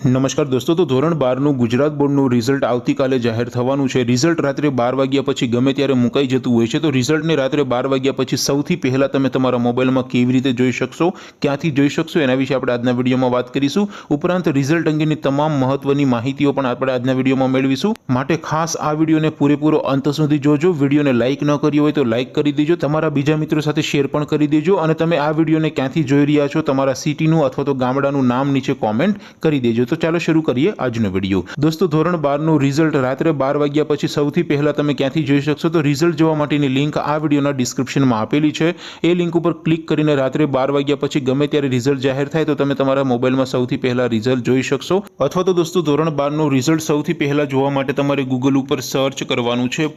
નમસ્કાર દોસ્તો, તો ધોરણ 12નું ગુજરાત બોર્ડનું રિઝલ્ટ આવતીકાલે જાહેર થવાનું છે। રિઝલ્ટ રાત્રે 12 વાગ્યા પછી ગમે ત્યારે મુકાઈ જતું હોય છે, તો રિઝલ્ટને રાત્રે 12 વાગ્યા પછી સૌથી પહેલાં તમે તમારા મોબાઈલમાં કેવી રીતે જોઈ શકશો, ક્યાંથી જોઈ શકશો, એના વિશે આપણે આજના વિડીયોમાં વાત કરીશું। ઉપરાંત રિઝલ્ટ અંગેની તમામ મહત્વની માહિતીઓ પણ આપણે આજના વિડીયોમાં મેળવીશું, માટે ખાસ આ વિડીયોને પૂરેપૂરો અંત સુધી જોજો। વિડીયોને લાઇક ન કરી હોય તો લાઇક કરી દેજો, તમારા બીજા મિત્રો સાથે શેર પણ કરી દેજો, અને તમે આ વિડીયોને ક્યાંથી જોઈ રહ્યા છો તમારા સિટીનું અથવા તો ગામડાનું નામ નીચે કોમેન્ટ કરી દેજો। તો ચાલો શરૂ કરીએ આજનો વિડીયો। દોસ્તો, ધોરણ 12નું રિઝલ્ટ રાત્રે 12 વાગ્યા પછી સૌથી પહેલા તમે ક્યાંથી જોઈ શકશો, તો રિઝલ્ટ જોવા માટેની લિંક આ વિડીયોના ડિસ્ક્રિપ્શનમાં આપેલી છે। એ લિંક ઉપર ક્લિક કરીને રાત્રે 12 વાગ્યા પછી ગમે ત્યારે રિઝલ્ટ જાહેર થાય તો તમે તમારા મોબાઈલમાં સૌથી પહેલા રિઝલ્ટ જોઈ શકશો। અથવા તો દોસ્તો, ધોરણ 12નું રિઝલ્ટ સૌથી પહેલા જોવા માટે તમારે ગૂગલ ઉપર સર્ચ કરવાનું છે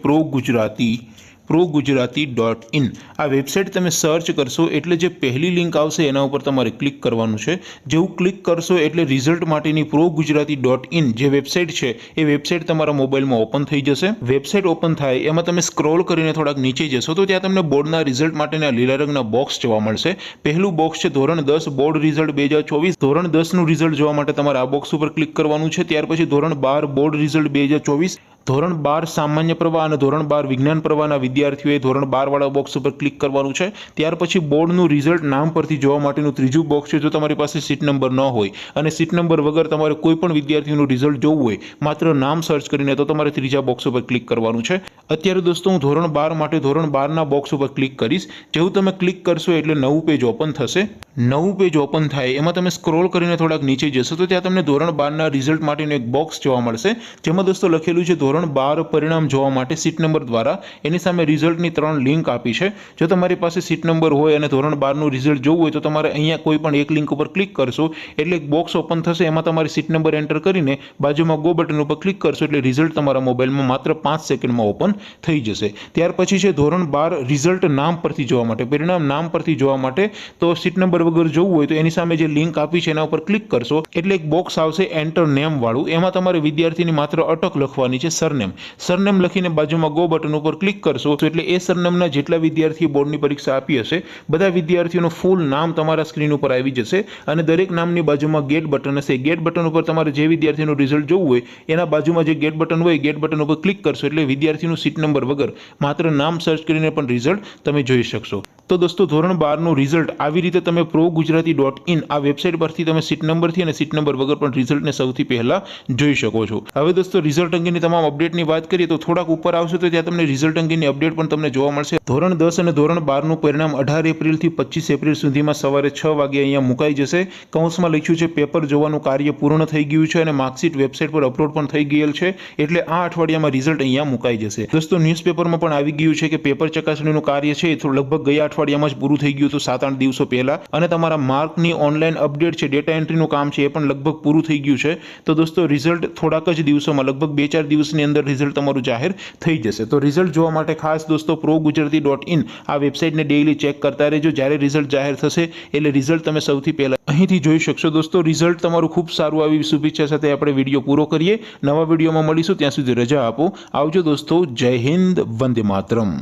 progujarati.in। આ વેબસાઇટ તમે સર્ચ કરશો એટલે જે પહેલી લિંક આવશે એના ઉપર તમારે ક્લિક કરવાનું છે। જેવું ક્લિક કરશો એટલે રિઝલ્ટ માટેની progujarati.in જે વેબસાઇટ છે એ વેબસાઇટ તમારા મોબાઈલમાં ઓપન થઈ જશે। વેબસાઇટ ઓપન થાય એમાં તમે સ્ક્રોલ કરીને થોડાક નીચે જશો તો ત્યાં તમને બોર્ડના રિઝલ્ટ માટેના લીલા રંગના બોક્સ જોવા મળશે। પહેલું બોક્સ છે ધોરણ 10 બોર્ડ રિઝલ્ટ 2024। ધોરણ 10નું રિઝલ્ટ જોવા માટે તમારે આ બોક્સ ઉપર ક્લિક કરવાનું છે। ત્યાર પછી ધોરણ 12 બોર્ડ રિઝલ્ટ 2024, ધોરણ 12 સામાન્ય પ્રવાહ અને ધોરણ 12 વિજ્ઞાન પ્રવાહના વિદ્યાર્થીઓએ ધોરણ 12 વાળા બોક્સ ઉપર ક્લિક કરવાનું છે। ત્યાર પછી બોર્ડનું રિઝલ્ટ નામ પરથી જોવા માટેનું ત્રીજું બોક્સ છે। જો તમારી પાસે સીટ નંબર ન હોય અને સીટ નંબર વગર તમારે કોઈ પણ વિદ્યાર્થીનું રિઝલ્ટ જોવું હોય માત્ર નામ સર્ચ કરીને, તો તમારે ત્રીજા બોક્સ ઉપર ક્લિક કરવાનું છે। અત્યારે દોસ્તો, હું ધોરણ 12 માટે ધોરણ 12ના બોક્સ ઉપર ક્લિક કરીશ। જેવું તમે ક્લિક કરશો એટલે નવું પેજ ઓપન થશે। નવું પેજ ઓપન થાય એમાં તમે સ્ક્રોલ કરીને થોડાક નીચે જશો તો ત્યાં તમને ધોરણ 12ના રિઝલ્ટ માટેનું એક બોક્સ જોવા મળશે, જેમાં દોસ્તો લખેલું છે ધોરણ 12 પરિણામ જોવા માટે સીટ નંબર દ્વારા। એની સામે રિઝલ્ટની 3 લિંક આપી છે। જો તમારી પાસે સીટ નંબર હોય અને ધોરણ 12નું રિઝલ્ટ જોવું હોય તો તમારે અહીંયા કોઈ પણ એક લિંક ઉપર ક્લિક કરશો એટલે એક બોક્સ ઓપન થશે। એમાં તમારે સીટ નંબર એન્ટર કરીને બાજુમાં ગો બટન ઉપર ક્લિક કરશો એટલે રિઝલ્ટ તમારા મોબાઈલમાં માત્ર 5 સેકન્ડમાં ઓપન થઈ જશે। ત્યાર પછી છે ધોરણ 12 રિઝલ્ટ નામ પરથી જોવા માટે, પરિણામ નામ પરથી જોવા માટે, તો સીટ નંબર વગર જોવું હોય તો એની સામે જે લિંક આપી છે એના ઉપર ક્લિક કરશો એટલે એક બોક્સ આવશે એન્ટર નેમ વાળું। એમાં તમારે વિદ્યાર્થીની માત્ર અટક લખવાની છે, સરનેમ લખીને બાજુમાં ગો બટન ઉપર ક્લિક કરશો એટલે એ સરનેમના જેટલા વિદ્યાર્થીઓ બોર્ડની પરીક્ષા આપી હશે બધા વિદ્યાર્થીઓનું ફૂલ નામ તમારા સ્ક્રીન ઉપર આવી જશે, અને દરેક નામની બાજુમાં ગેટ બટન હશે। ગેટ બટન ઉપર તમારે જે વિદ્યાર્થીનું રિઝલ્ટ જોવું હોય એના બાજુમાં જે ગેટ બટન હોય ગેટ બટન ઉપર ક્લિક કરશો એટલે વિદ્યાર્થીનું સીટ નંબર વગર માત્ર નામ સર્ચ કરીને પણ રિઝલ્ટ તમે જોઈ શકશો। તો દોસ્તો, ધોરણ 12નું રિઝલ્ટ આવી રીતે તમે progujarati.in આ વેબસાઇટ પરથી તમે સીટ નંબરથી અને સીટ નંબર વગર પણ રિઝલ્ટને સૌથી પહેલા જોઈ શકો છો। હવે દોસ્તો, રિઝલ્ટ અંગેની તમામ અપડેટની વાત કરીએ તો થોડાક ઉપર આવશે તો ત્યાં તમને રિઝલ્ટ અંગેની અપડેટ પણ તમને જોવા મળશે। ધોરણ 10 અને ધોરણ 12નું પરિણામ 18 એપ્રિલથી 25 એપ્રિલ સુધીમાં સવારે 6 વાગે અહીંયા મુકાઈ જશે। કૌંસમાં લખ્યું છે પેપર જોવાનું કાર્ય પૂર્ણ થઈ ગયું છે અને માર્કશીટ વેબસાઇટ પર અપલોડ પણ થઈ ગયેલ છે, એટલે આ અઠવાડિયામાં રિઝલ્ટ અહીંયા મુકાઈ જશે। દોસ્તો, ન્યૂઝપેપરમાં પણ આવી ગયું છે કે પેપર ચકાસણીનું કાર્ય છે એ લગભગ ગયા અઠવાડિયામાં જ પૂરું થઈ ગયું હતું, 7-8 દિવસો પહેલા, અને તમારા માર્કની ઓનલાઈન અપડેટ છે, ડેટા એન્ટ્રીનું કામ છે એ પણ લગભગ પૂરું થઈ ગયું છે। તો દોસ્તો, રિઝલ્ટ થોડાક જ દિવસોમાં, લગભગ 2-4 દિવસની અંદર રિઝલ્ટ તમારું જાહેર થઈ જશે। તો રિઝલ્ટ જોવા માટે ખાસ દોસ્તો progujarati.in આ વેબસાઇટને ડેઈલી ચેક કરતા રહેજો। જ્યારે રિઝલ્ટ જાહેર થશે એટલે રિઝલ્ટ તમે સૌથી પહેલા અહીંથી જોઈ શકશો। દોસ્તો, રિઝલ્ટ તમારું ખૂબ સારું આવી શુભેચ્છા સાથે આપણે વિડીયો પૂરો કરીએ। નવા વિડીયોમાં મળીશું, ત્યાં સુધી રજા આપો। આવજો દોસ્તો, જય હિન્દ, વંદે માતરમ।